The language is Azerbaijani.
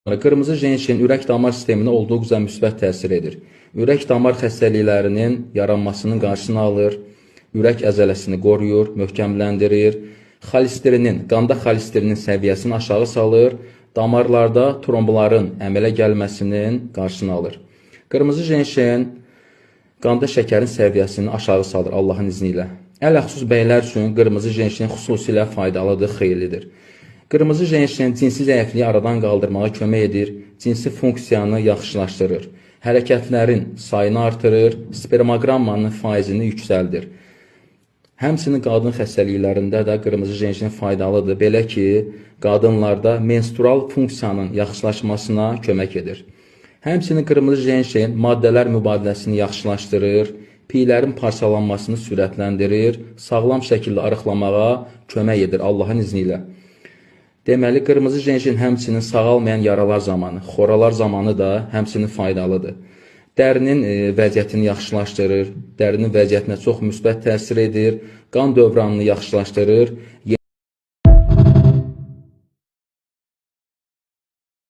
Qırmızı jenşin ürək-damar sisteminə olduqca müsbət təsir edir. Ürək-damar xəstəliklərinin yaranmasının qarşısını alır, ürək əzələsini qoruyur, möhkəmləndirir, qanda xolesterinin səviyyəsini aşağı salır, damarlarda trombların əmələ gəlməsinin qarşısını alır. Qırmızı jenşin qanda şəkərin səviyyəsini aşağı salır Allahın izni ilə. Ələxüsus bəylər üçün qırmızı jenşin xüsusilə faydalıdır, xeyirlidir. Qırmızı jenşin cinsi zəifliyi aradan qaldırmağa kömək edir, cinsi funksiyanı yaxşılaşdırır, hərəkətlərin sayını artırır, spermogrammanın faizini yüksəldir. Həmçinin qadın xəstəliklərində də qırmızı jenşin faydalıdır, belə ki, qadınlarda menstrual funksiyanın yaxşılaşmasına kömək edir. Həmçinin qırmızı jenşin maddələr mübadiləsini yaxşılaşdırır, piylərin parçalanmasını sürətləndirir, sağlam şəkildə arıqlamağa kömək edir Allahın izni ilə. Deməli, qırmızı jenşin həmçinin sağalmayan yaralar zamanı, xoralar zamanı da həmçinin faydalıdır. Dərinin vəziyyətini yaxşılaşdırır, dərinin vəziyyətinə çox müsbət təsir edir, qan dövranını yaxşılaşdırır,